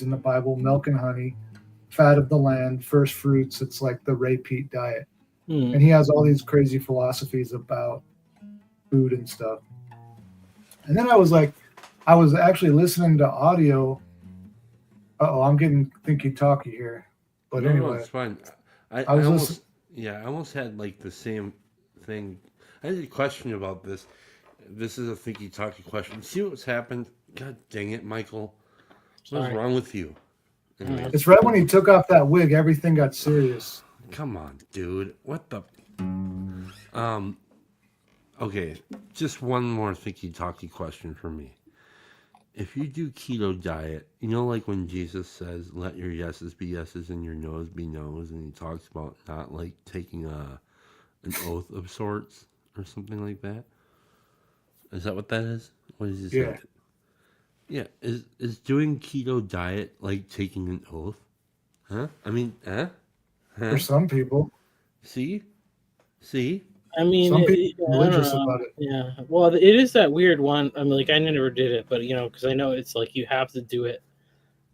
in the Bible, milk and honey, fat of the land, first fruits. It's like the Ray Peat diet. Hmm. And he has all these crazy philosophies about food and stuff. And then I was actually listening to audio. Oh, I'm getting thinky talky here. But No, no, anyway, it's fine. I I was listening. almost, yeah, I almost had like the same thing. I had a question about this. This is a thinky talky question. See what's happened? God dang it, Michael. What is Sorry. wrong with you? Anyways, It's right when he took off that wig, everything got serious. come on, dude. What the? Um. Okay, just one more thinky talky question for me. If you do keto diet, like when Jesus says, "Let your yeses be yeses and your noes be noes," and he talks about not like taking an oath of sorts or something like that. Is that what that is? What does he say? Yeah. Yeah, is doing keto diet like taking an oath? Huh? I mean, For huh? some people, See, see. I mean, some people are I don't religious know. about it. Yeah. Well, it is that weird one. I mean, like, I never did it, but because I know it's like you have to do it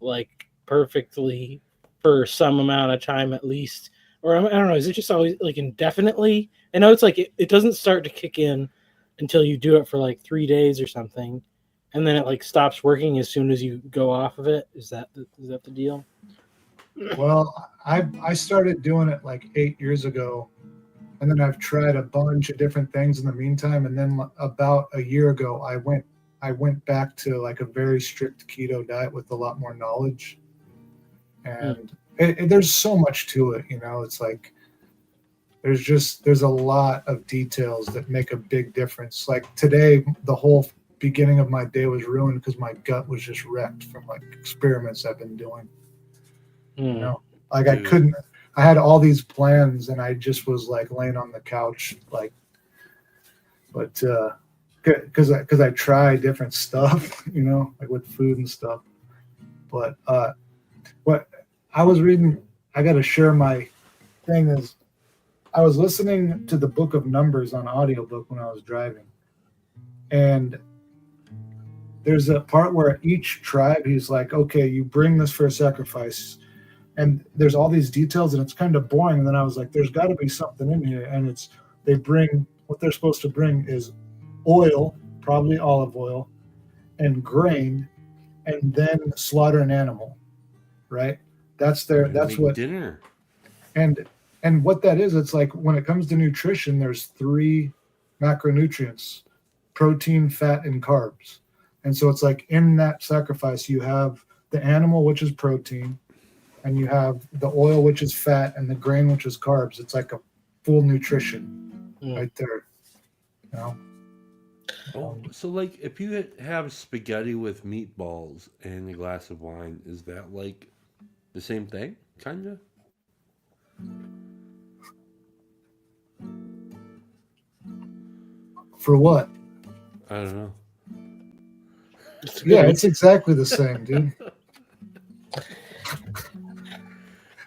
like perfectly for some amount of time at least. Or I don't know. Is it just always like indefinitely? I know it's like it doesn't start to kick in until you do it for like 3 days or something, and then it like stops working as soon as you go off of it. Is that the deal? Well, I started doing it like 8 years ago, and then I've tried a bunch of different things in the meantime. And then about a year ago, I went back to like a very strict keto diet with a lot more knowledge. Hmm. And there's so much to it, It's like there's a lot of details that make a big difference. Like today, the whole beginning of my day was ruined because my gut was just wrecked from like experiments I've been doing. You Hmm. know, like I Dude. couldn't. I had all these plans, and I just was like laying on the couch, like, but because I try different stuff, like with food and stuff. But what I was reading, I got to share my thing is I was listening to the Book of Numbers on audiobook when I was driving, and there's a part where each tribe he's like, okay, you bring this for a sacrifice, and there's all these details, and it's kind of boring. And then I was like, there's got to be something in here, and it's they bring what they're supposed to bring is oil, probably olive oil, and grain, and then slaughter an animal, right? And That's make what dinner. and and what that is. It's like when it comes to nutrition, there's three macronutrients: protein, fat, and carbs. And so it's like in that sacrifice, you have the animal, which is protein, and you have the oil, which is fat, and the grain, which is carbs. It's like a full nutrition Hmm. right there. You know? Oh, so like if you have spaghetti with meatballs and a glass of wine, is that like the same thing? Kinda. For what? I don't know. It's a good Yeah, one. it's exactly the same, dude.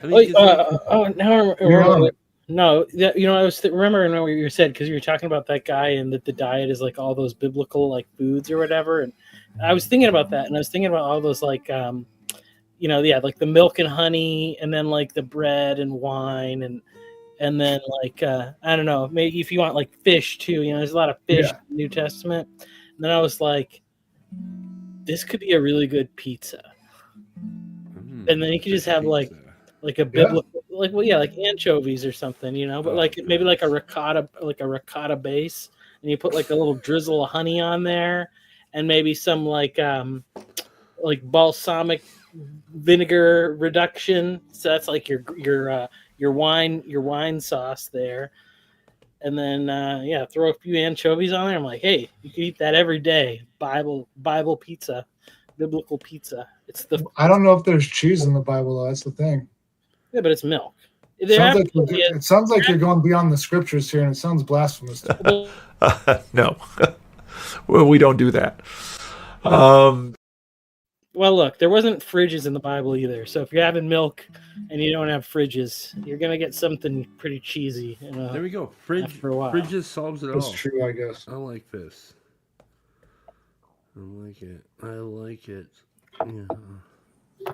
I mean, because like, Now I You're remember. on it. No, I was remembering what you said because you were talking about that guy and that the diet is like all those biblical like foods or whatever. And I was thinking about that, and I was thinking about all those like yeah, like the milk and honey, and then like the bread and wine, and then like I don't know, maybe if you want like fish too, there's a lot of fish Yeah. in the New Testament. And then I was like, this could be a really good pizza, and then you could just fish have pizza. like a Yeah. biblical, like, well, yeah, like anchovies or something, but Oh, like maybe gross. like a ricotta base, and you put like a little drizzle of honey on there, and maybe some like balsamic vinegar reduction. So that's like your wine sauce there, and then yeah, throw a few anchovies on there. I'm like, hey, you can eat that every day. Bible pizza, biblical pizza. I don't know if there's cheese in the Bible though. That's the thing. Yeah, but it's milk. There Sounds like absolutely is. it sounds like you're going beyond the scriptures here, and it sounds blasphemous to me. Well, No, well, we don't do that. Um, well, look, there wasn't fridges in the Bible either. So if you're having milk and you don't have fridges, you're gonna get something pretty cheesy. There we go. Fridge. After a while. Fridge just solves it That's all. true, I guess. I like this. I like it. I like it. Yeah.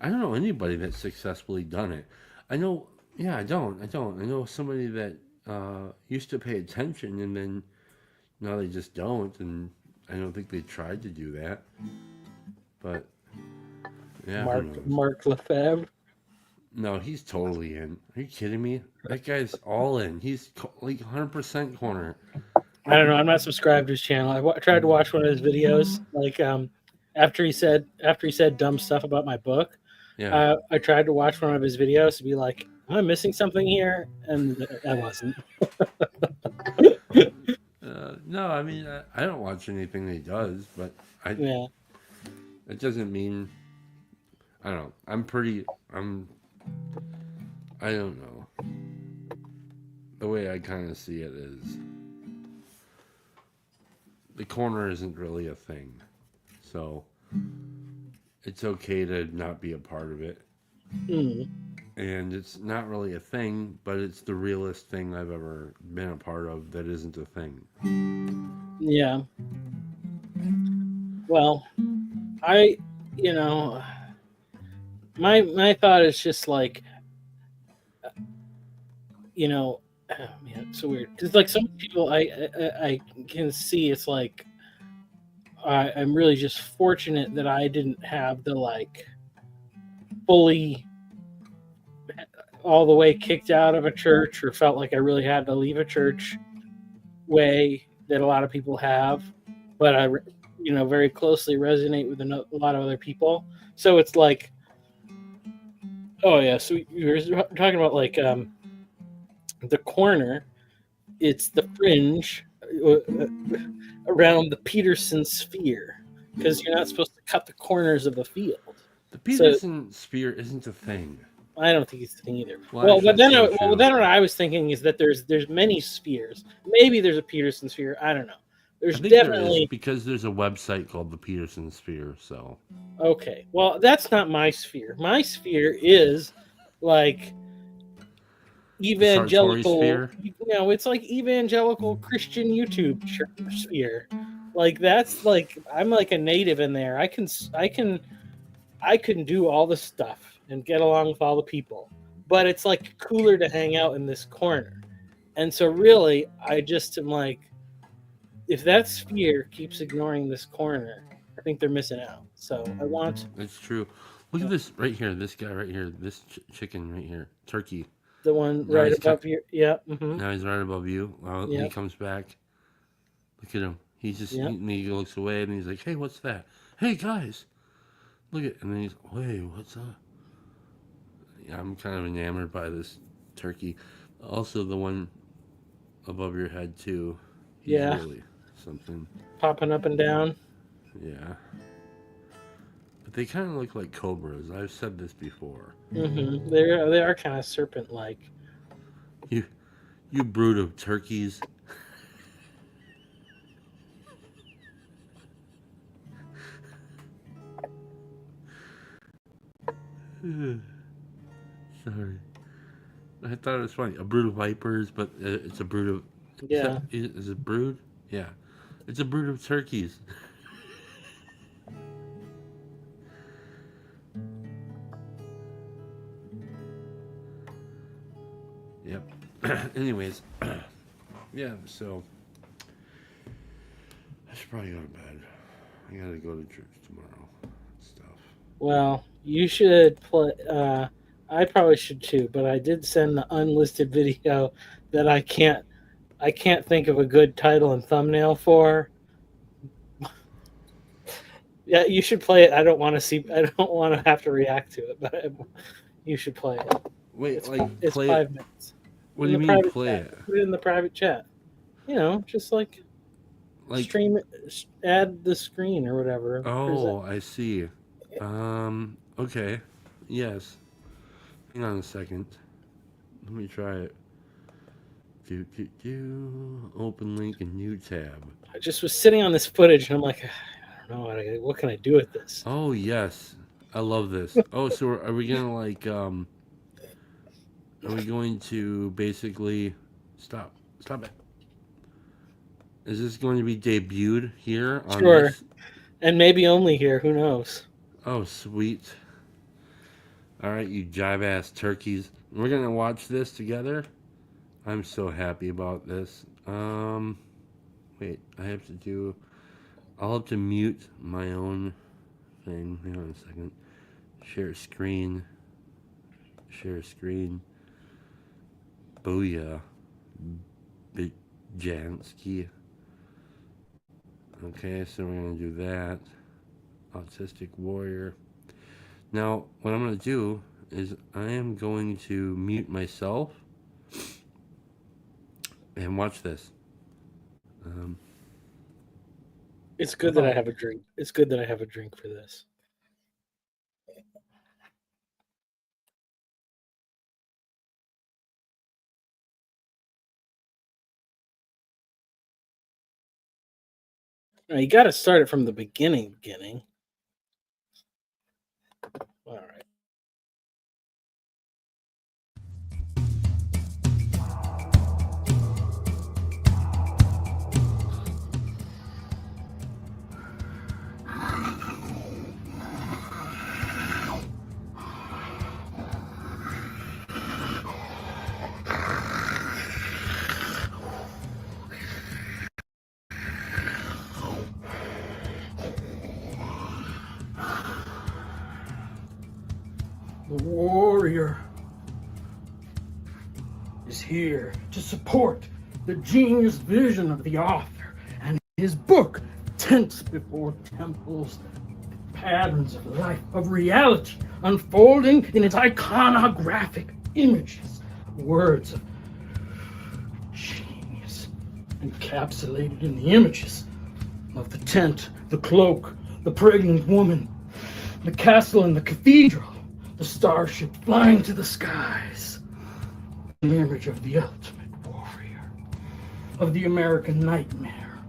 I don't know anybody that's successfully done it. I know, yeah, I don't. I know somebody that used to pay attention and then now they just don't, and I don't think they tried to do that. But yeah, who knows? Mark Lefebvre. No, he's totally in. Are you kidding me? That guy's all in. He's like 100% corner. I don't know. I'm not subscribed to his channel. I tried to watch one of his videos, like after he said dumb stuff about my book. Yeah. I tried to watch one of his videos to be like, am I missing something here? And I wasn't. No, I mean, I don't watch anything that he does, but Yeah. it doesn't mean, I don't know. I don't know. The way I kind of see it is the corner isn't really a thing. So it's okay to not be a part of it. Mm. And it's not really a thing, but it's the realest thing I've ever been a part of that isn't a thing. Yeah. Well, my thought is just like, oh man, it's so weird. Because like some people I can see, it's like I'm really just fortunate that I didn't have the like fully all the way kicked out of a church or felt like I really had to leave a church way that a lot of people have, but I very closely resonate with a lot of other people. So it's like, oh yeah, so we were talking about like the corner, it's the fringe around the Peterson sphere, because you're not supposed to cut the corners of the field. The Peterson sphere isn't a thing. I don't think it's the thing either. Well, then what I was thinking is that there's many spheres. Maybe there's a Peterson sphere. I don't know. There's definitely there is, because there's a website called the Peterson Sphere. So okay. Well, that's not my sphere. My sphere is like evangelical. It's like evangelical Christian YouTube sphere. Like that's like I'm like a native in there. I can do all the stuff and get along with all the people, but it's like cooler to hang out in this corner. And so really, I just am like, if that sphere keeps ignoring this corner, I think they're missing out. So I want. That's true. Look at this right here. This guy right here. This chicken right here. Turkey. The one Now right above you. Yeah. Mm-hmm. Now he's right above you. Well, Yep. He comes back. Look at him. He's just Yep. he looks away and he's like, "Hey, what's that? Hey, guys, look at." And then he's, "Wait, what's up?" Yeah, I'm kind of enamored by this turkey. Also, the one above your head too. He's Yeah. really something. Popping up and down. Yeah. But they kind of look like cobras. I've said this before. Mm-hmm. They are kind of serpent-like. You brood of turkeys. Sorry. I thought it was funny. A brood of vipers, but it's a brood of... Yeah. Is it brood? Yeah. It's a brood of turkeys. Yep. Anyways. Yeah, so... I should probably go to bed. I gotta go to church tomorrow. Stuff. Well, you should play. I probably should too, but I did send the unlisted video that I can't think of a good title and thumbnail for. Yeah, you should play it. I don't want to have to react to it, but you should play it. Wait, It's play 5 it? minutes. What do In you the mean private play chat. it? Put it in the private chat. Just like stream it, add the screen or whatever. Oh, I see. Okay. Yes. Hang on a second. Let me try it. Open link in new tab. I just was sitting on this footage and I'm like, I don't know what can I do with this. Oh yes, I love this. Oh, so are we gonna like Are we going to basically stop it? Is this going to be debuted here on Sure. this? And maybe only here. Who knows? Oh, sweet. All right, you jive ass turkeys. We're gonna watch this together. I'm so happy about this. Wait, I'll have to mute my own thing. Hang on a second. Share screen. Share screen. Booyah. Jansky. Okay, so we're gonna do that. Autistic warrior. Now, what I'm gonna do is I am going to mute myself and watch this. It's good that I have a drink. It's good that I have a drink for this. Now, you got to start it from the beginning. All right. The warrior is here to support the genius vision of the author and his book, Tents Before Temples, Patterns of Life, of Reality, unfolding in its iconographic images, words of genius, encapsulated in the images of the tent, the cloak, the pregnant woman, the castle and the cathedral, the starship flying to the skies, the image of the ultimate warrior, of the American nightmare,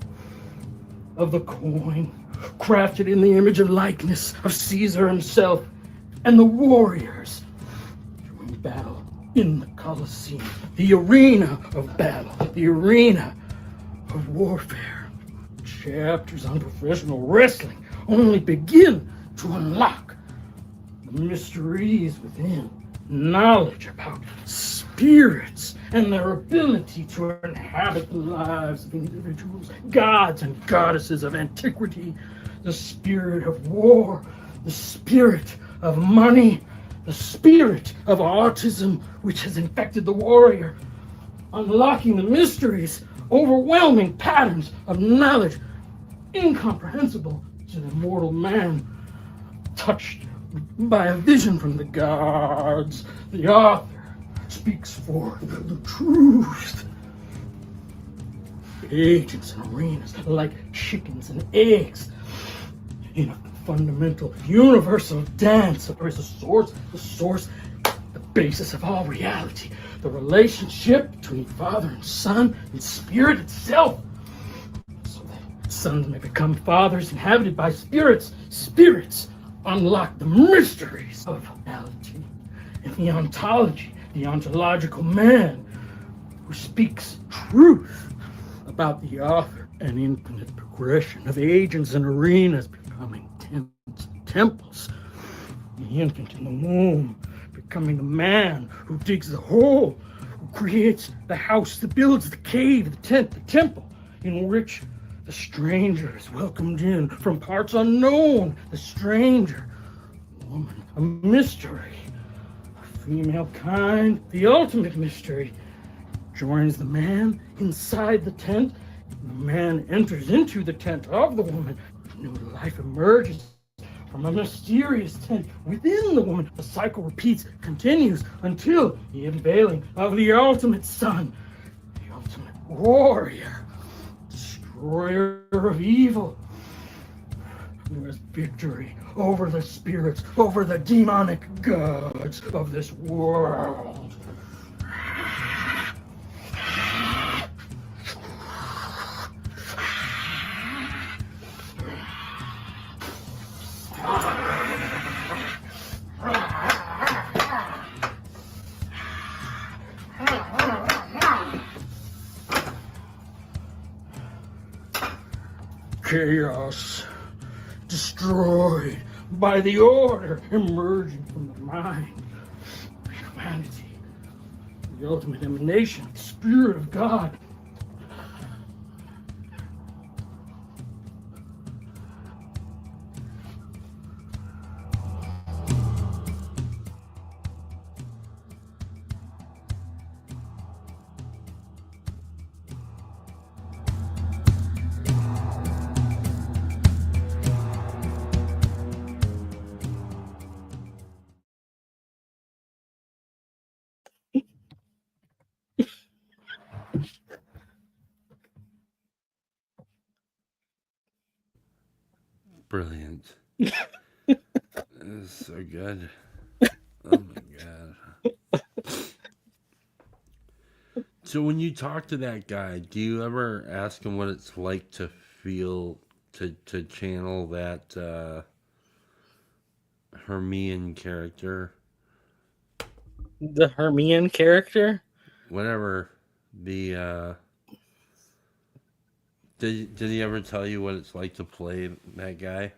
of the coin crafted in the image and likeness of Caesar himself, and the warriors doing battle in the Colosseum, the arena of battle, the arena of warfare. Chapters on professional wrestling only begin to unlock the mysteries within, knowledge about spirits and their ability to inhabit the lives of individuals, gods and goddesses of antiquity, the spirit of war, the spirit of money, the spirit of autism which has infected the warrior, unlocking the mysteries, overwhelming patterns of knowledge incomprehensible to the mortal man, touched by a vision from the gods. The author speaks forth the truth. Agents and arenas like chickens and eggs in a fundamental universal dance. There is a source, the basis of all reality, the relationship between father and son and spirit itself, so that sons may become fathers inhabited by spirits. Spirits unlock the mysteries of reality and the ontology, the ontological man who speaks truth about the author, an infinite progression of agents and arenas becoming temples, the infant in the womb becoming the man who digs the hole, who creates the house, that builds the cave, the tent, the temple, in which the stranger is welcomed in from parts unknown. The stranger, woman, a mystery, a female kind, the ultimate mystery, joins the man inside the tent. The man enters into the tent of the woman. New life emerges from a mysterious tent within the woman. The cycle repeats, continues until the unveiling of the ultimate son, the ultimate warrior, destroyer of evil, who has victory over the spirits, over the demonic gods of this world. Chaos destroyed by the order emerging from the mind. for humanity, the ultimate emanation, the Spirit of God. Brilliant. This is so good. Oh my god. So when you talk to that guy, do you ever ask him what it's like to feel to channel that Hermione character? The Hermione character? Whatever the did he ever tell you what it's like to play that guy?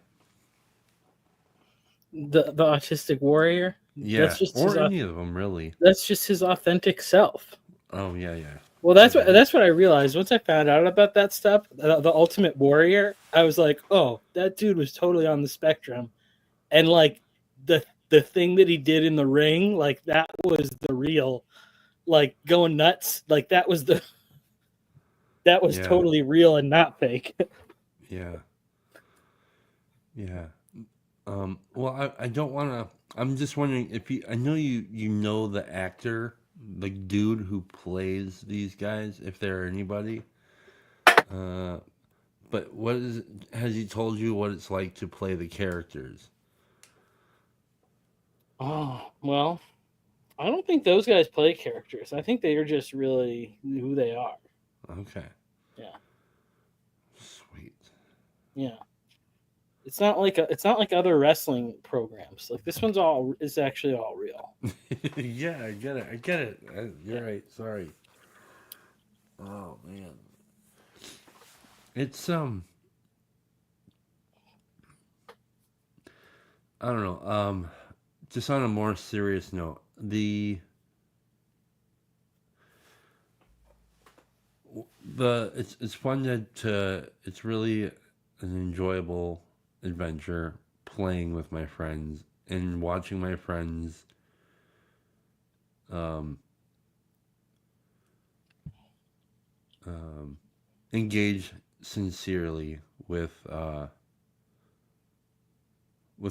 The autistic warrior? Yeah, That's just or his, any of them really. that's just his authentic self. Oh yeah, yeah. Well, that's what I realized once I found out about that stuff. The Ultimate Warrior, I was like, oh, that dude was totally on the spectrum, and like the thing that he did in the ring, like that was the real, like going nuts, like that was Yeah. totally real and not fake. Yeah. Yeah. Well, I don't want to. I'm just wondering if you. I know you know the actor, the dude who plays these guys, if there are anybody. But what is? Has he told you what it's like to play the characters? Oh well, I don't think those guys play characters. I think they are just really who they are. Okay. Yeah. Sweet. Yeah. It's not like other wrestling programs. Like this one's is actually all real. Yeah, I get it. I get it. You're right. Sorry. Oh man. It's I don't know. Just on a more serious note, it's fun to it's really an enjoyable adventure playing with my friends and watching my friends um, engage sincerely with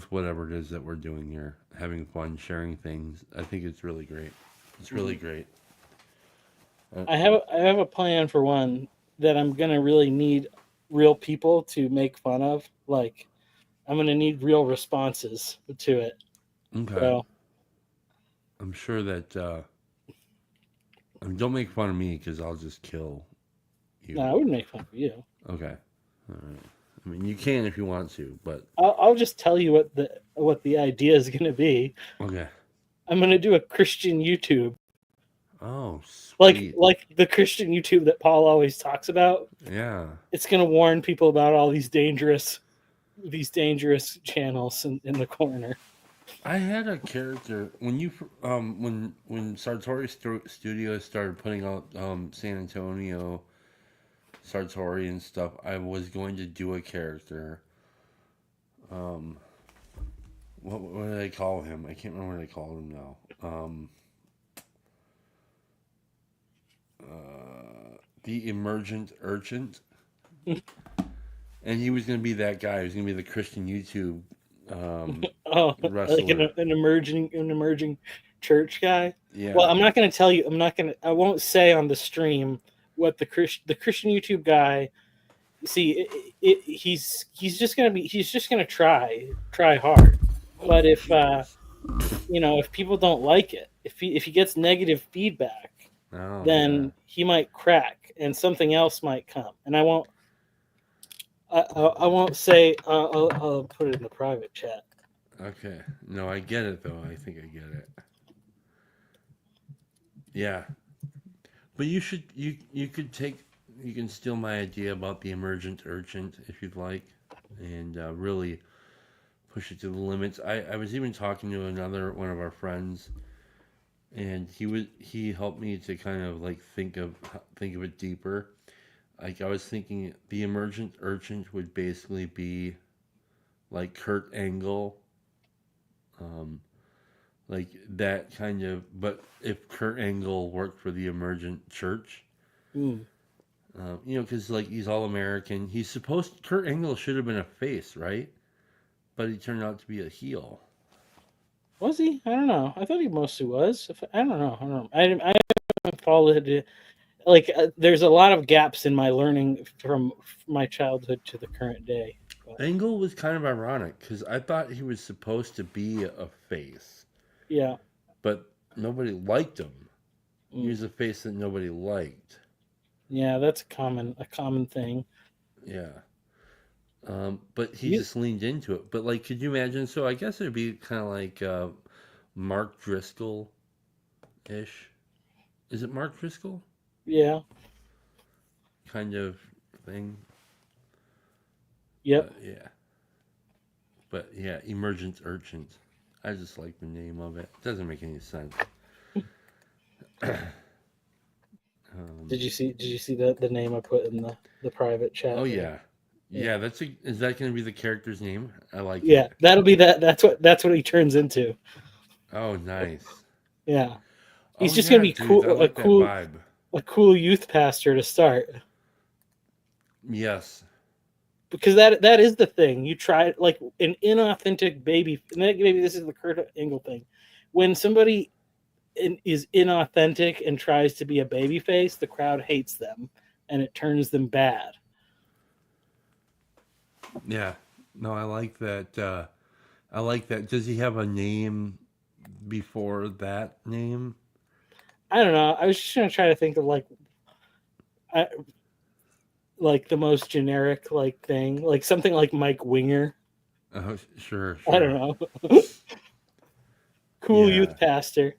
whatever it is that we're doing here, having fun, sharing things. I think it's really great. It's really great. I have a plan for one that I'm gonna really need real people to make fun of. Like I'm gonna need real responses to it. Okay. So I'm sure that don't make fun of me because I'll just kill you. no, I wouldn't make fun of you. Okay. All right. I mean, you can if you want to, but I'll just tell you what the idea is gonna be. okay. I'm gonna do a Christian YouTube, Oh, sweet. like the Christian YouTube that Paul always talks about. Yeah. It's gonna warn people about all these dangerous channels in the corner. I had a character when when Sartori Studios started putting out San Antonio Sartori and stuff. I was going to do a character. What did I call him? I can't remember what I called him now. The Emergent Urgent. And he was going to be that guy. He was going to be the Christian YouTube Oh, wrestler. like an emerging church guy. Yeah. Well, I'm not going to tell you. I won't say on the stream what the Christian YouTube guy. See, he's just going to try hard. But if if people don't like it, if he gets negative feedback, then he might crack and something else might come. And I won't say. I'll put it in the private chat. Okay. No, I get it though. I think I get it. Yeah. But you can steal my idea about the Emergent Urgent if you'd like, and really push it to the limits. I was even talking to one of our friends and he helped me to kind of like think of it deeper. Like I was thinking, the emergent urchin would basically be like Kurt Angle, like that kind of. But if Kurt Angle worked for the emergent church, Mm. because like he's all American, Kurt Angle should have been a face, right? But he turned out to be a heel. Was he? I don't know. I thought he mostly was. I don't know. I don't know. I haven't followed it. Like, there's a lot of gaps in my learning from my childhood to the current day. But, Angle was kind of ironic because I thought he was supposed to be a face, yeah. but nobody liked him. He Mm. was a face that nobody liked. Yeah, that's a common thing. Yeah. But he You- just leaned into it. But like, could you imagine? So I guess it'd be kind of like Mark Driscoll ish. Is it Mark Driscoll? Yeah. Kind of thing. Yep. Yeah. But yeah, Emergent Urchins. I just like the name of it. It doesn't make any sense. Did you see the name I put in the private chat? Oh yeah. Yeah, is that going to be the character's name? I like Yeah, it. that'll be that. That's what he turns into. Oh, nice. Yeah. He's Oh, just yeah, gonna be dude, cool, I like that vibe. a cool youth pastor to start. Yes. Because that is the thing. You try like an inauthentic baby. Maybe this is the Kurt Angle thing. When somebody is inauthentic and tries to be a baby face, the crowd hates them, and it turns them bad. Yeah. No, I like that. I like that. Does he have a name before that name? I don't know. I was just gonna try to think of like the most generic like thing, like something like Mike Winger. Oh, sure. I don't know. Cool Yeah. youth pastor.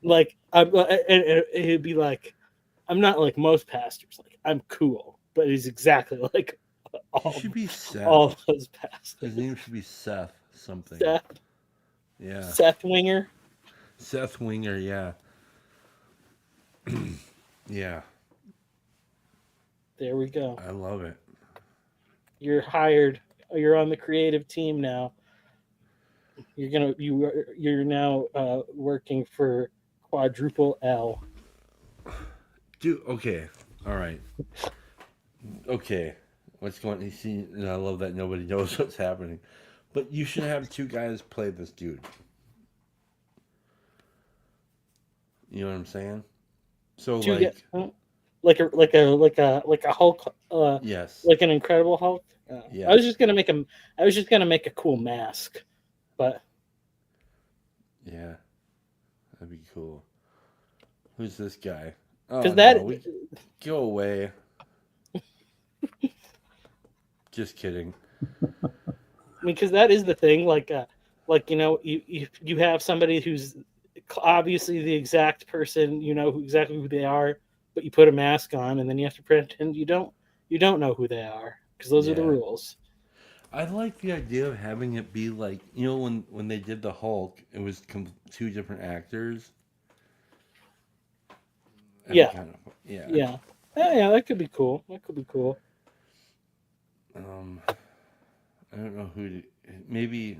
Like and it'd be like, I'm not like most pastors. Like I'm cool, but he's exactly like He should be Seth. all those pastors. His name should be Seth something. Seth, Yeah. Seth Winger. Seth Winger, yeah. Yeah, There we go. I love it. You're hired. You're on the creative team now. You're now working for Quadruple L. Dude, okay. All right. Okay. What's going on? You see, and I love that nobody knows what's happening. But you should have two guys play this dude. You know what I'm saying? So like like a Hulk, yes. like an Incredible Hulk. Yeah. I was just gonna make a cool mask, but Yeah. That'd be cool. Who's this guy? Oh, because go away. Just kidding. because that is the thing. Like you have somebody who's obviously the exact person, exactly who they are, but you put a mask on, and then you have to pretend you don't know who they are, because those are the Yeah. rules. I like the idea of having it be like, when they did the Hulk, it was two different actors. Yeah. Yeah. Yeah, that could be cool. I don't know who to, maybe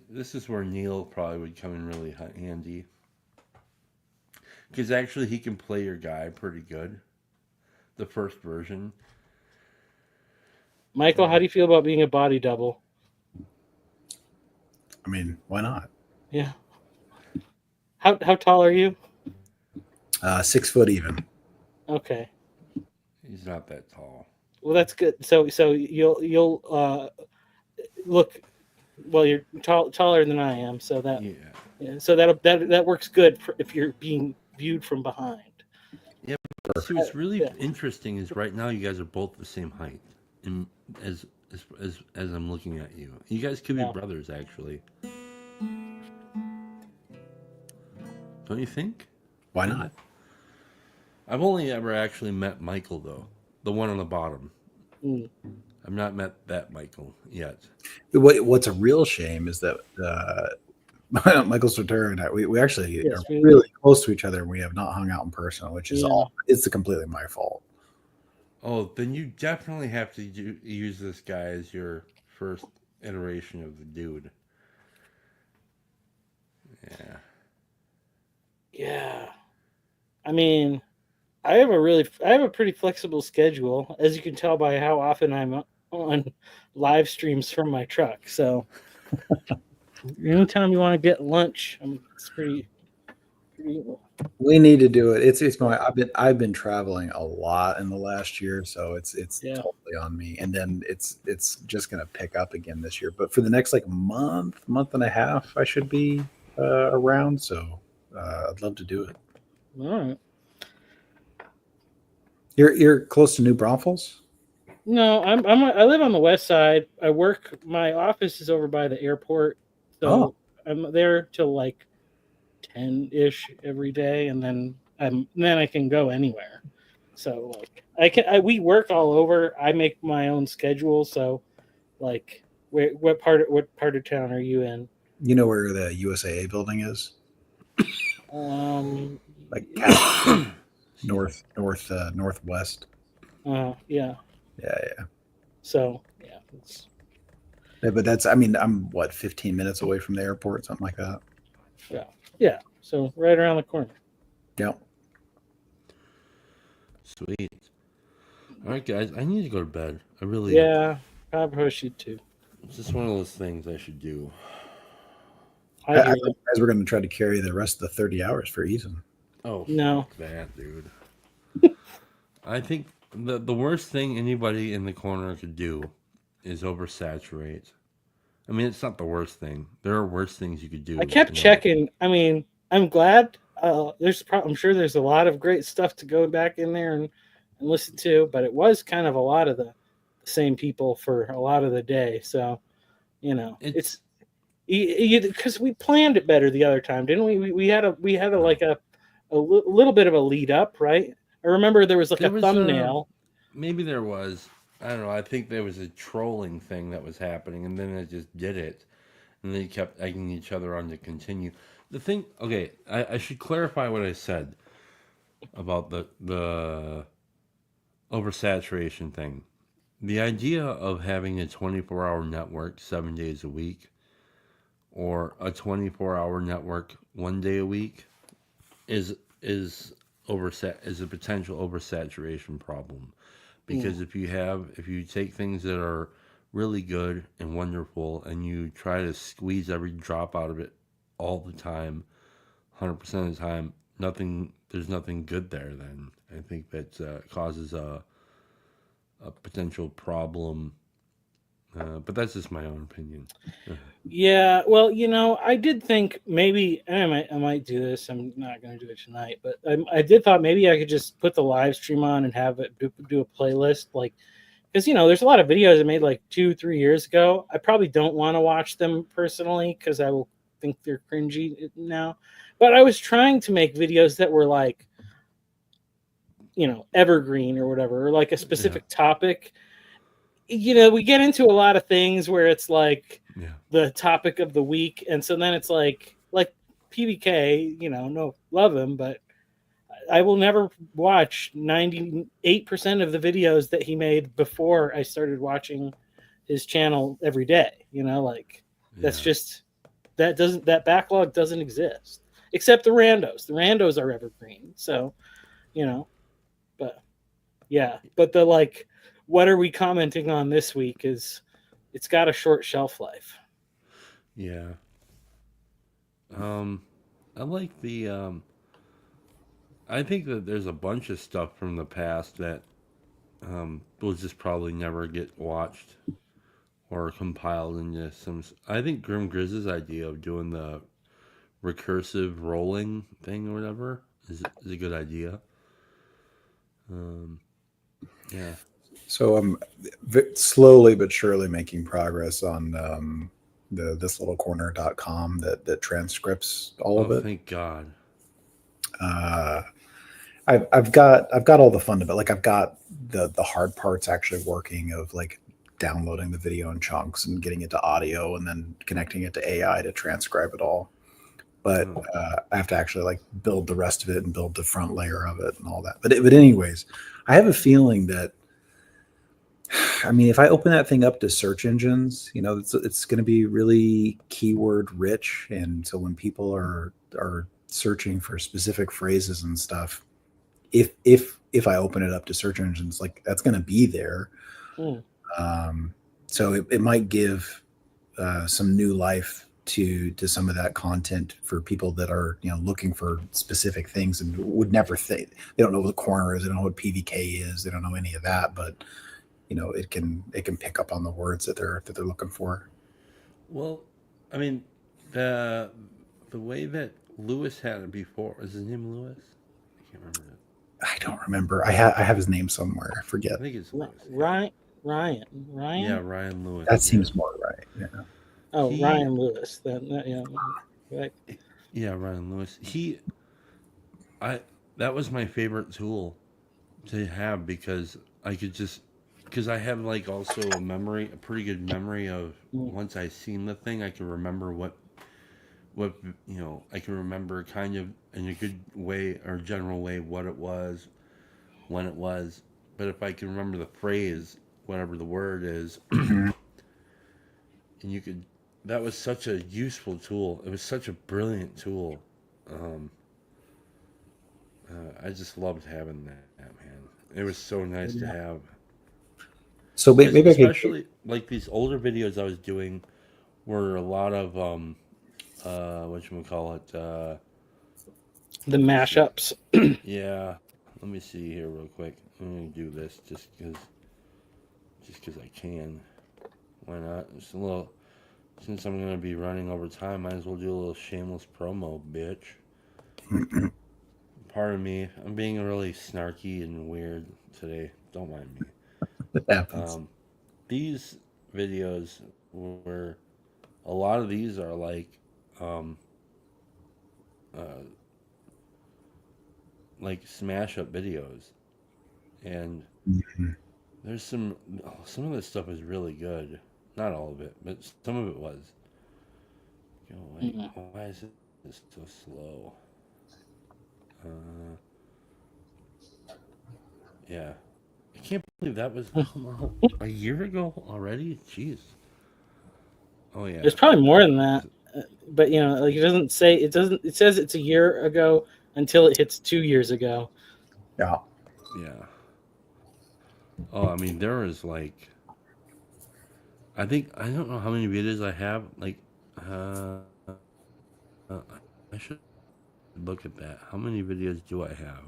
this is where Neil probably would come in really handy. Because actually he can play your guy pretty good. The first version. Michael, how do you feel about being a body double? I mean, why not? Yeah. How tall are you? 6 foot even. Okay. He's not that tall. Well, that's good. So you'll look. Well, you're taller than I am, so that Yeah. so that works good if you're being viewed from behind. See, what's really Yeah. interesting is right now you guys are both the same height, and as I'm looking at you, you guys could be Yeah. brothers actually. Don't you think? Why not? I've only ever actually met Michael though, the one on the bottom. Mm. I've not met that Michael yet. What's a real shame is that Michael Soter and I, we actually Yes, are we- really close to each other, and we have not hung out in person, which is Yeah. all. It's completely my fault. Oh, then you definitely have to use this guy as your first iteration of the dude. Yeah. Yeah. I mean, I have a pretty flexible schedule, as you can tell by how often I'm on live streams from my truck. So anytime you want to get lunch, it's pretty We need to do it. It's going. I've been traveling a lot in the last year, so it's Yeah. totally on me. And then it's just going to pick up again this year. But for the next like month and a half, I should be around. So I'd love to do it. all right. You're close to New Braunfels? No, I live on the west side. My office is over by the airport. So Oh. I'm there till like 10-ish every day, and then I can go anywhere. So like we work all over. I make my own schedule. So like what part of town are you in? You know where the USAA building is? Like northwest. Yeah. Yeah. So yeah. Yeah, but that's. I mean, I'm what 15 minutes away from the airport, something like that. Yeah. So right around the corner. Yeah. Sweet. All right, guys. I need to go to bed. I really. Yeah. I push you too. It's just one of those things I should do. I thought you guys were going to try to carry the rest of the 30 hours for Ethan. Oh, No. fuck that, dude. I think the worst thing anybody in the corner could do is oversaturate. I mean, it's not the worst thing. There are worse things you could do. I kept checking. I mean, I'm glad. I'm sure there's a lot of great stuff to go back in there and listen to, but it was kind of a lot of the same people for a lot of the day. So, it's because we planned it better the other time, didn't we? We had a little bit of a lead up, right? I remember there was like a thumbnail. Maybe there was. I don't know. I think there was a trolling thing that was happening, and then it just did it, and they kept egging each other on to continue. The thing, okay, I should clarify what I said about the oversaturation thing. The idea of having a 24-hour network 7 days a week, or a 24-hour network 1 day a week, is a potential oversaturation problem. Because if you take things that are really good and wonderful and you try to squeeze every drop out of it all the time, 100% of the time, there's nothing good there. Then I think that causes a potential problem. But that's just my own opinion. Yeah, well, I did think maybe I might do this. I'm not going to do it tonight, but I did thought maybe I could just put the live stream on and have it do a playlist, like, because there's a lot of videos I made like 2-3 years ago. I probably don't want to watch them personally because I will think they're cringy now. But I was trying to make videos that were like, evergreen or whatever, or like a specific topic. We get into a lot of things where it's like the topic of the week. And so then it's like PBK, no, love him, but I will never watch 98% of the videos that he made before I started watching his channel every day. That's just, that backlog doesn't exist except the randos. The randos are evergreen. So, but yeah, but the what are we commenting on this week it's got a short shelf life. Yeah. I like the I think that there's a bunch of stuff from the past that will just probably never get watched or compiled into some. I think Grim Grizz's idea of doing the recursive rolling thing or whatever is a good idea. Yeah. So I'm slowly but surely making progress on the thislittlecorner.com that transcripts all of it. Thank God. I've got all the fun of it. Like I've got the hard parts actually working, of like downloading the video in chunks and getting it to audio and then connecting it to AI to transcribe it all. but Oh. I have to actually like build the rest of it and build the front layer of it and all that. But anyways, I have a feeling that, I mean, if I open that thing up to search engines, you know, it's going to be really keyword rich, and so when people are searching for specific phrases and stuff, if I open it up to search engines, like that's going to be there. Mm. So it might give some new life to some of that content for people that are, you know, looking for specific things and would never think, they don't know what the corner is, they don't know what PVK is, they don't know any of that, but you know, it can pick up on the words that they're looking for. Well, I mean, the way that Lewis had it before, is his name Lewis? I can't remember it. I don't remember. I have his name somewhere. I forget. I think it's Lewis. Ryan. Yeah, Ryan Lewis. That seems more right. Yeah. Oh, He- Ryan Lewis. Yeah. Right. Yeah, Ryan Lewis. That was my favorite tool to have because I could because I have like also a pretty good memory of once I seen the thing, I can remember what you know, I can remember kind of in a good way or general way what it was, when it was. But if I can remember the phrase, whatever the word is, and that was such a useful tool. It was such a brilliant tool. I just loved having that, man. It was so nice to have. So maybe I could. Especially like these older videos I was doing were a lot of whatchamacallit, The mashups. yeah. Let me see here real quick. I'm gonna do this just because I can. Why not? Just a little. Since I'm gonna be running over time, might as well do a little shameless promo, bitch. Pardon me. I'm being really snarky and weird today. Don't mind me. It happens. These videos were, a lot of these are like smash up videos, and there's some of this stuff is really good. Not all of it, but some of it was. You know, like, why is this so slow? Yeah. I can't believe that was a year ago already. Jeez. Oh yeah. There's probably more than that, but you know, like it doesn't say. It doesn't. It says it's a year ago until it hits 2 years ago. Yeah. Yeah. Oh, I mean, there was like, I don't know how many videos I have. Like, I should look at that. How many videos do I have?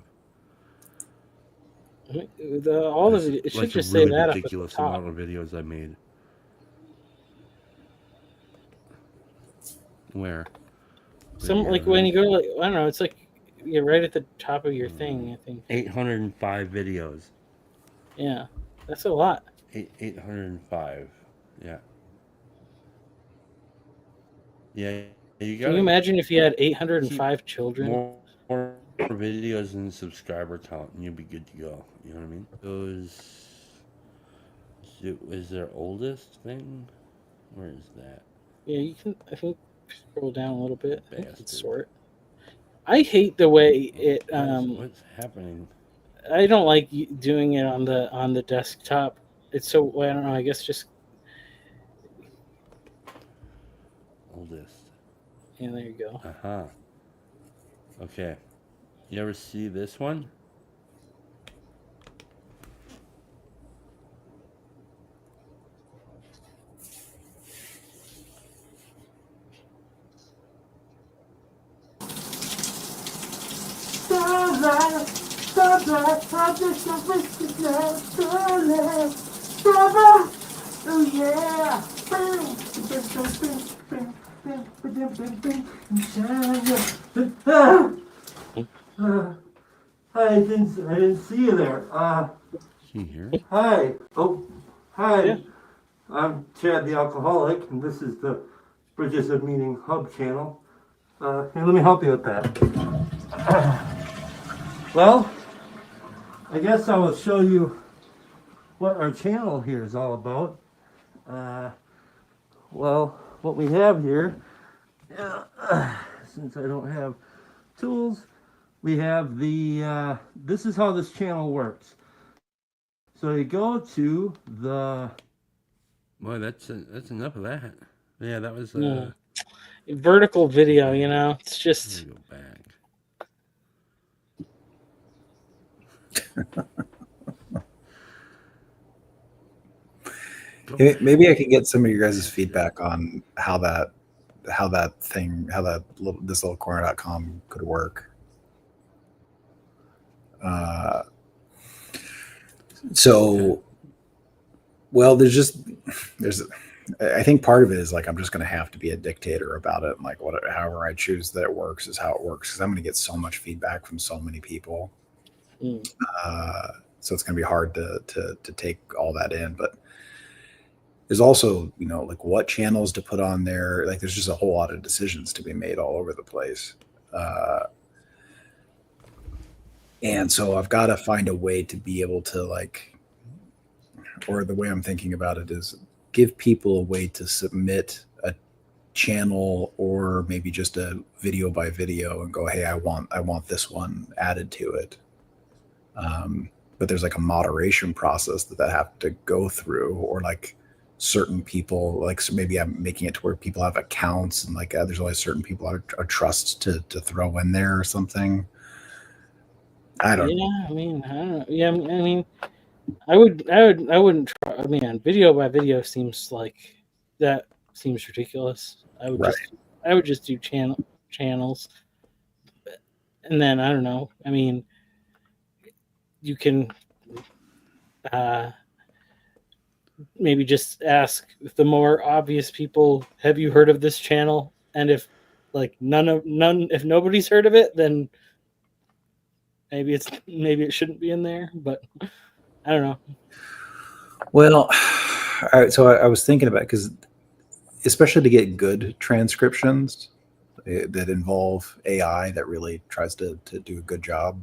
It should Like just a say really that up at the ridiculous top. amount of videos I made. Where? Some like when you go, like I don't know, it's like you're right at the top of your thing. I think. 805 videos. Yeah, that's a lot. 805. Yeah. Yeah. You got Can you imagine if you had 805 children? more videos than subscriber count, and you'll be good to go. You know what I mean? Is their oldest thing? Where is that? Yeah, you can. I think scroll down a little bit. I think Bastard. it's sort. I hate the way it. What's happening? I don't like doing it on the desktop. It's so I don't know. I guess just Oldest. yeah. There you go. Uh-huh. Okay. You ever see this one? Oh yeah! I didn't see you there. Can you hear it? Hi. Oh, hi. Yeah. I'm Chad the Alcoholic, and this is the Bridges of Meaning Hub channel. Here, let me help you with that. Well, I guess I will show you what our channel here is all about. Well, what we have here, since I don't have tools, we have the, this is how this channel works. So you go to the, boy, that's enough of that. Yeah, that was, Yeah. Vertical video, you know, it's let just me go back. Maybe I could get some of your guys' feedback on how this little corner.com could work. Well, I think part of it is like I'm just going to have to be a dictator about it. And like however I choose that it works is how it works, because I'm going to get so much feedback from so many people. So it's going to be hard to take all that in. But there's also, like what channels to put on there. Like there's just a whole lot of decisions to be made all over the place. And so I've got to find a way to be able to or the way I'm thinking about it is give people a way to submit a channel or maybe just a video by video and go, hey, I want this one added to it. But there's like a moderation process that have to go through, or like certain people, so maybe I'm making it to where people have accounts and there's only certain people are trust to throw in there or something. I don't know. I don't know. Yeah, I wouldn't try. Video by video seems ridiculous. I would just do channels, and then I don't know. You can maybe just ask the more obvious people, have you heard of this channel? And if if nobody's heard of it, then maybe it shouldn't be in there, but I don't know. Well, all right, so I was thinking about it, because especially to get good transcriptions that involve AI that really tries to do a good job,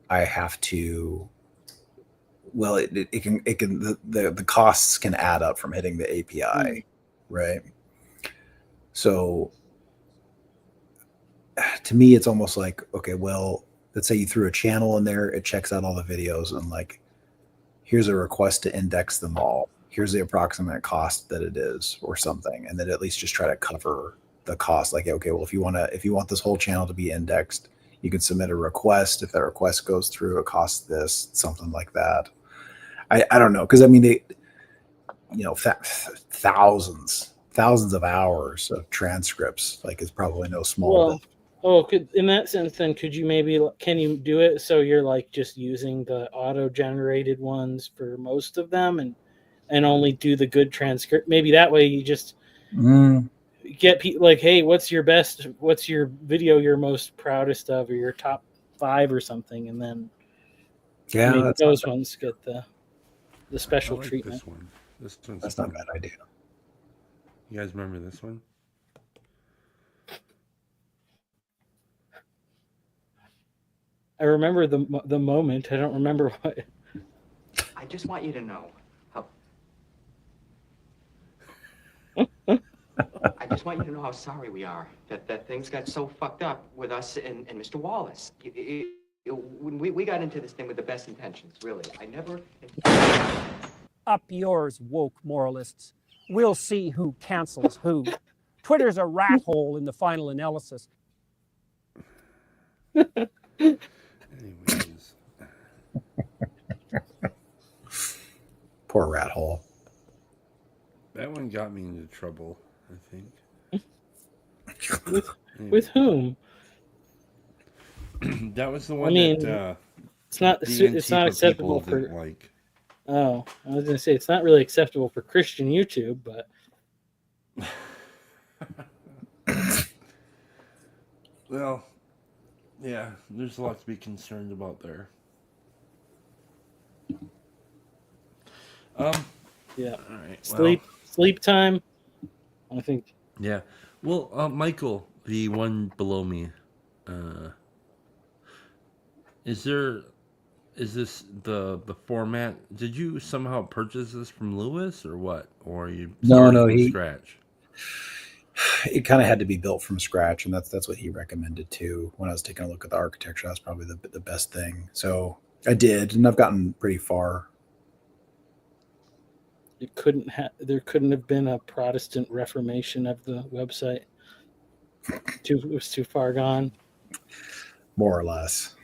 I have to. Well, the costs can add up from hitting the API, right? So to me, it's almost like, okay, well, let's say you threw a channel in there, it checks out all the videos, and here's a request to index them all. Here's the approximate cost that it is, or something, and then at least just try to cover the cost. Okay, well, if you want this whole channel to be indexed, you can submit a request. If that request goes through, it costs this, something like that. I don't know, because thousands of hours of transcripts is probably no small. In that sense, then can you do it so you're just using the auto-generated ones for most of them and only do the good transcript? Maybe that way you just get people hey, what's your video you're most proudest of, or your top 5 or something, and then those ones get the special treatment. This one's that's not a bad idea. You guys remember this one? I remember the moment. I don't remember what. I just want you to know how. I just want you to know how sorry we are that things got so fucked up with us and Mr. Wallace. We got into this thing with the best intentions, really. I never. Up yours, woke moralists. We'll see who cancels who. Twitter's a rat hole in the final analysis. Anyways. Poor rat hole. That one got me into trouble, I think. With whom? That was the one that it's not acceptable for like. Oh, I was going to say it's not really acceptable for Christian YouTube, but well, yeah, there's a lot to be concerned about there. Yeah. All right. Sleep time. I think. Yeah. Well, Michael, the one below me, is this the format? Did you somehow purchase this from Lewis or what? Or are you No, from he scratch? it kind of had to be built from scratch, and that's what he recommended too. When I was taking a look at the architecture, that's probably the best thing. So I did, and I've gotten pretty far. There couldn't have been a Protestant Reformation of the website. It was too far gone. More or less.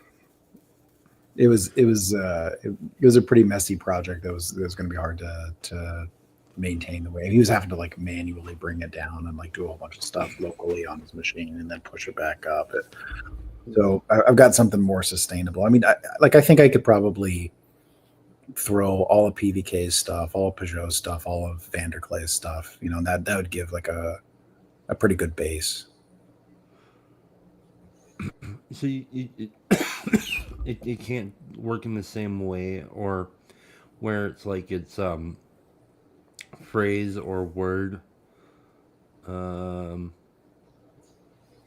It was a pretty messy project that was going to be hard to maintain the way he was having to like manually bring it down and like do a whole bunch of stuff locally on his machine and then push it back up. So I've got something more sustainable. I mean, I think I could probably throw all of PVK's stuff, all of Peugeot's stuff, all of Vanderklay's stuff, and that would give like a pretty good base. So it can't work in the same way, or where it's like it's phrase or word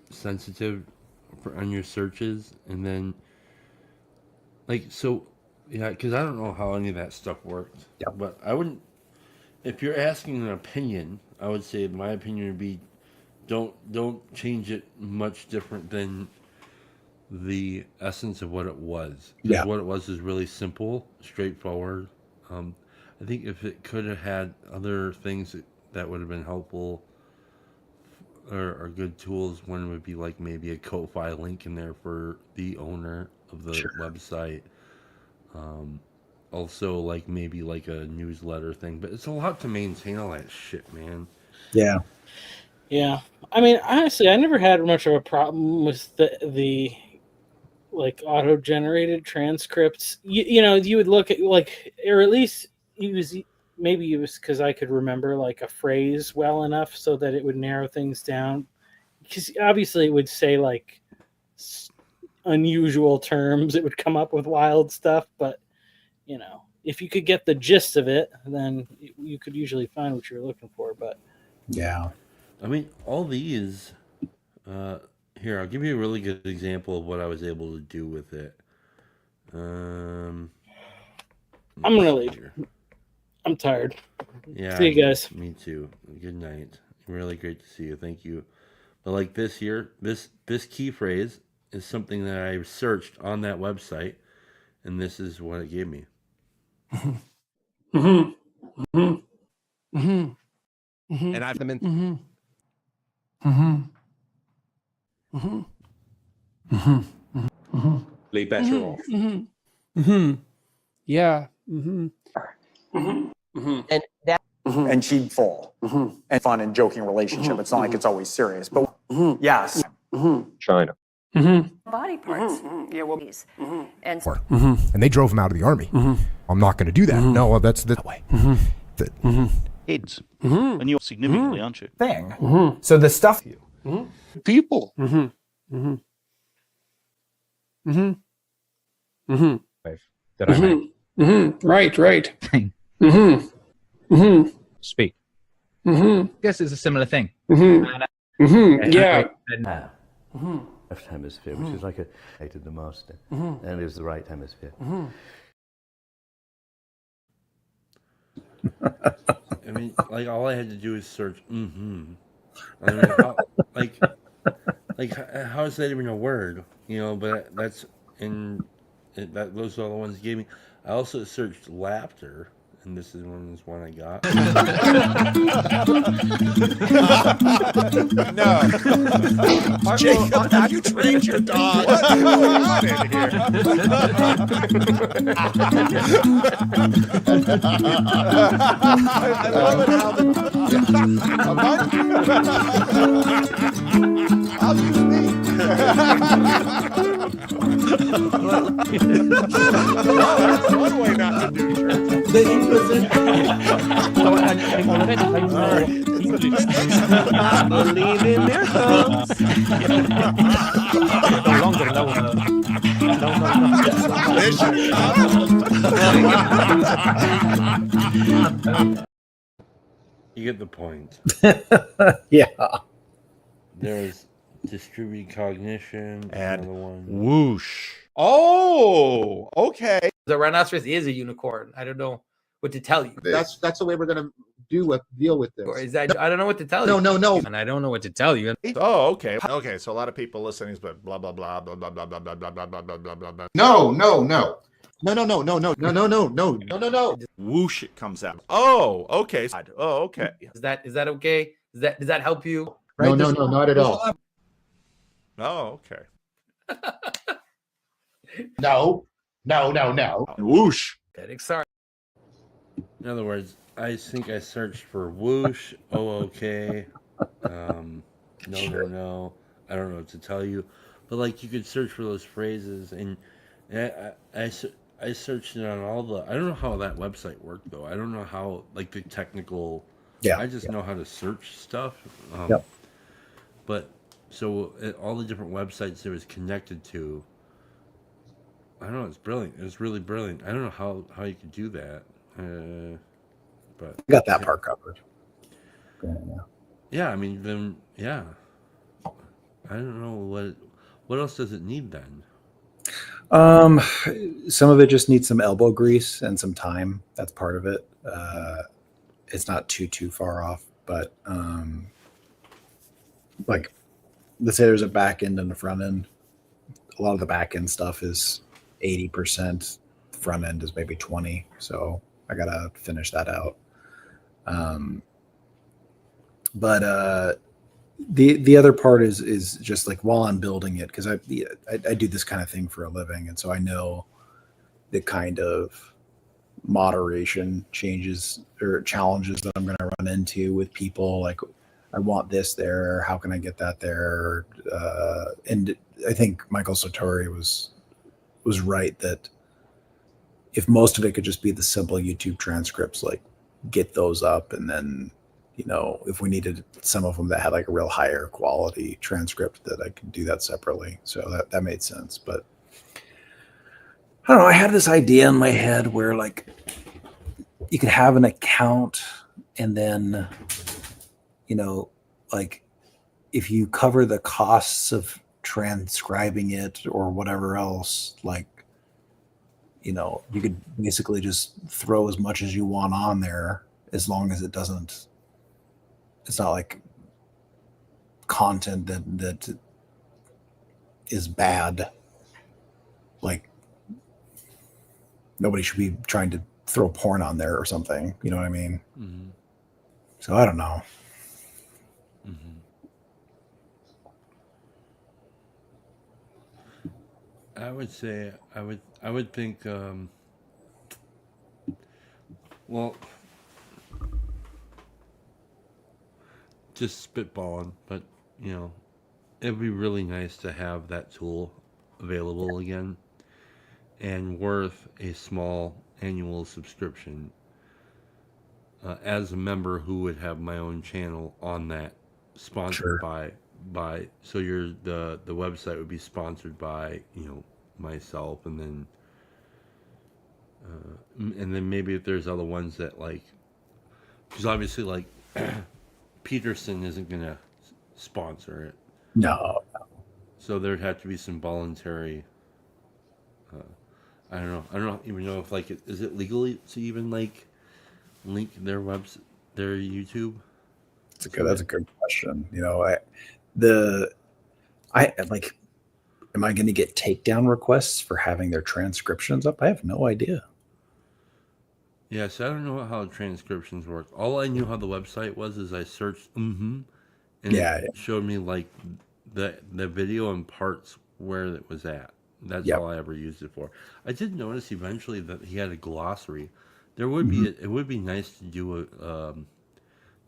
sensitive on your searches, and then like so. Yeah, because I don't know how any of that stuff worked. Yep. But I wouldn't. If you're asking an opinion, I would say my opinion would be, don't change it much different than the essence of what it was. Yeah. What it was is really simple, straightforward. I think if it could have had other things that would have been helpful or good tools, one would be like maybe a Ko-Fi link in there for the owner of the website. Also like maybe like a newsletter thing, but it's a lot to maintain all that shit, man. Yeah. I mean, honestly, I never had much of a problem with the like auto-generated transcripts. You would look at like, or at least maybe it was because I could remember like a phrase well enough so that it would narrow things down. Because obviously it would say like unusual terms, it would come up with wild stuff, but if you could get the gist of it, then you could usually find what you're looking for. But yeah, I mean, all these here, I'll give you a really good example of what I was able to do with it. I'm gonna leave here. I'm tired. Yeah, see you guys. Me too. Good night. Really great to see you. Thank you. But like this here, this key phrase is something that I searched on that website, and this is what it gave me. And I've been. Better off. Yeah. And that. And she'd fall. And fun and joking relationship. It's not like it's always serious, but yes. China. Body parts. Yeah, well, and And they drove him out of the army. I'm not going to do that. No, well, that's the way. Heads. And you're significantly, aren't you? Thing. So the stuff. People. That I Right. speak. I guess it's a similar thing. Yeah. Left hemisphere, which is like a hated the master, and it was the right hemisphere. I mean, like all I had to do is search. I mean, how is that even a word? But that's those are the ones he gave me. I also searched laughter, and this is one I got. No. Jacob, have you trained your dog? What's going on in here? I love it how I'll use me. That's one way not to do church. The Inquisition. Believe in miracles. You get the point. Yeah. There's distributed cognition. And another one. Whoosh. Oh, okay. The rhinoceros is a unicorn. I don't know what to tell you. That's the way we're going to deal with this. Or is that I don't know what to tell No, you. no. And I don't know what to tell you. Oh, okay. Okay, so a lot of people listening, but blah blah blah blah blah blah blah blah blah blah blah blah blah blah blah. No. Whoosh, it comes out. Oh, okay. Oh, okay. Is that okay? Does that help you? No, not at all. Oh, okay. No. Whoosh. Sorry. In other words, I think I searched for whoosh, okay, no, I don't know what to tell you, but like you could search for those phrases, and I searched it on all the. I don't know how that website worked though. I don't know how like the technical. Yeah. I just know how to search stuff. Yep. But so all the different websites it was connected to. I don't know. It's brilliant. It was really brilliant. I don't know how you could do that. But I got that part covered. Yeah, I mean, then yeah. I don't know what else does it need then. Some of it just needs some elbow grease and some time. That's part of it. It's not too far off, but like let's say there's a back end and a front end. A lot of the back end stuff is 80%. Front end is maybe 20. So I gotta finish that out. But the other part is just like while I'm building it, because I do this kind of thing for a living, and so I know the kind of moderation changes or challenges that I'm going to run into with people. Like, I want this there. How can I get that there? And I think Michael Sartori was right that if most of it could just be the simple YouTube transcripts, like get those up, and then, you know, if we needed some of them that had like a real higher quality transcript, that I could do that separately. So that made sense. But I don't know, I had this idea in my head where like you could have an account and then, you know, like if you cover the costs of transcribing it or whatever else, like, you know, you could basically just throw as much as you want on there, as long as it's not like content that is bad. Like, nobody should be trying to throw porn on there or something. You know what I mean? Mm-hmm. So I don't know. Mm-hmm. I would say I would think well, just spitballing, but you know, it'd be really nice to have that tool available again and worth a small annual subscription. As a member who would have my own channel on that, sponsored by so the website would be sponsored by, you know, myself, and then maybe if there's other ones that, like, because obviously like Peterson isn't gonna sponsor it. No. So there'd have to be some voluntary. I don't even know if like is it legally to even like link their their YouTube? That's a good question. You know, I like, am I going to get takedown requests for having their transcriptions up? I have no idea. Yeah, so I don't know how transcriptions work. All I knew how the website was is I searched and it showed me like the video and parts where it was at. That's all I ever used it for. I did notice eventually that he had a glossary. There would be it would be nice to do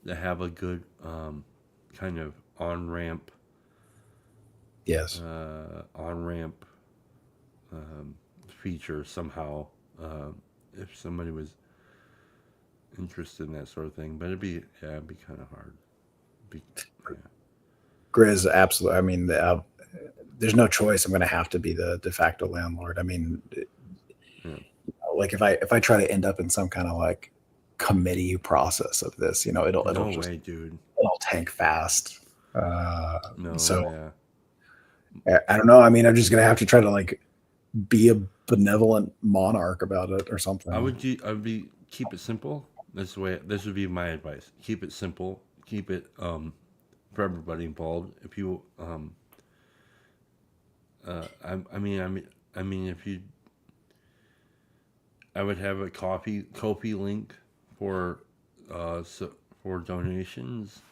to have a good kind of on-ramp. Yes. On-ramp feature somehow, if somebody was interested in that sort of thing. But it'd be kind of hard. Grizz, absolutely. I mean, there's no choice. I'm going to have to be the de facto landlord. I mean, like if I try to end up in some kind of like committee process of this, you know, it'll tank fast. I don't know. I mean, I'm just going to have to try to like be a benevolent monarch about it or something. I would keep it simple. This would be my advice. Keep it simple. Keep it for everybody involved. If you I mean, if you, I would have a Ko-fi link for donations.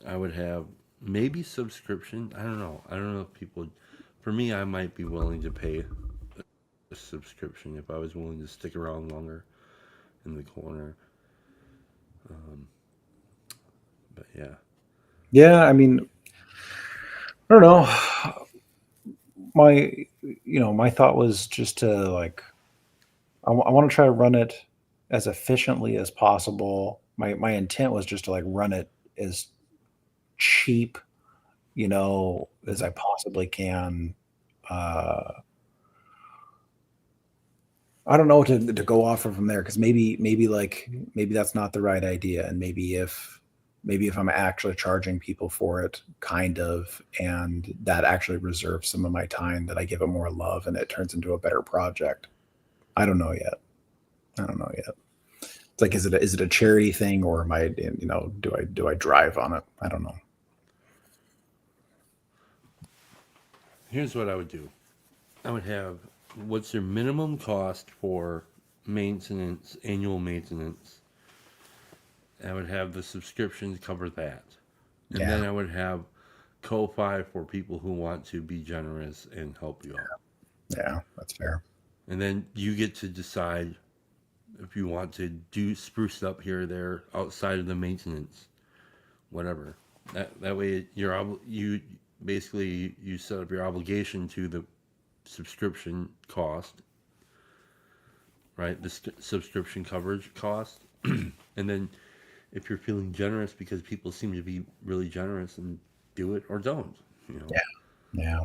I would have maybe subscription. I don't know if people. For me, I might be willing to pay a subscription if I was willing to stick around longer in the corner. But yeah. Yeah, I mean, I don't know. My thought was just to like, I want to try to run it as efficiently as possible. My intent was just to like run it as cheap, as I possibly can. I don't know to go off from there, because maybe that's not the right idea, and maybe if I'm actually charging people for it, kind of, and that actually reserves some of my time, that I give it more love and it turns into a better project. I don't know yet. It's like, is it a charity thing, or am I, do I drive on it? I don't know. Here's what I would do. I would have, what's your minimum cost for maintenance, annual maintenance? I would have the subscriptions cover that. And then I would have Ko-fi for people who want to be generous and help you out. Yeah, that's fair. And then you get to decide if you want to do spruce it up here or there outside of the maintenance, whatever. That way you basically set up your obligation to the subscription cost, right? The subscription coverage cost. And then if you're feeling generous, because people seem to be really generous, and do it or don't, Yeah.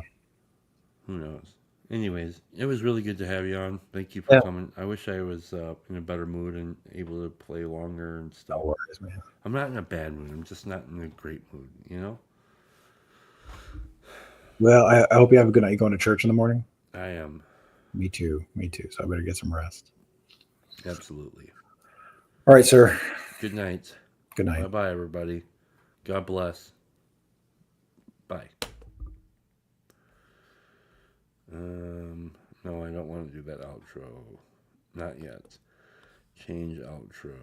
Who knows? Anyways, it was really good to have you on. Thank you for coming. I wish I was in a better mood and able to play longer and stuff. No worries, man. I'm not in a bad mood. I'm just not in a great mood, Well, I hope you have a good night. You going to church in the morning? I am. Me too. So I better get some rest. Absolutely. All right, sir. Good night. Good night. Bye-bye, everybody. God bless. Bye. No, I don't want to do that outro. Not yet. Change outro.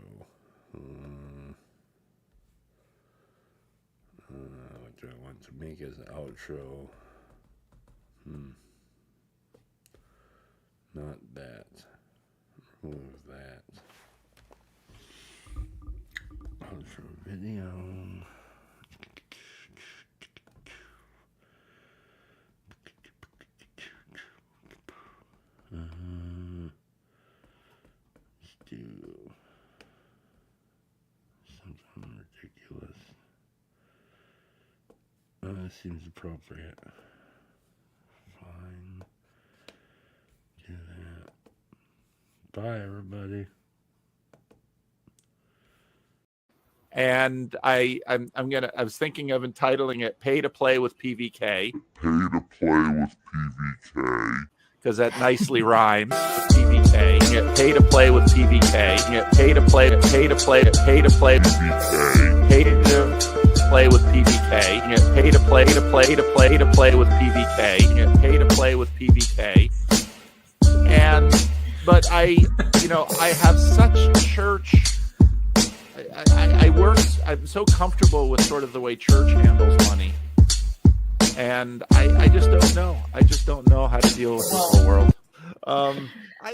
What do I want to make as an outro? Not that. Remove that. Outro video. Let's do something ridiculous. That seems appropriate. Fine. Do that. Bye, everybody. And I was thinking of entitling it "Pay to Play with PVK." Pay to Play with PVK. Because that nicely rhymes with PVK. You get pay to play with PVK. You get pay to play PVK. Pay to play with PVK. You get pay to play with PVK. You get pay to play with PVK. But I have such church. I'm so comfortable with sort of the way church handles money. And I just don't know. I just don't know how to deal with this whole world. I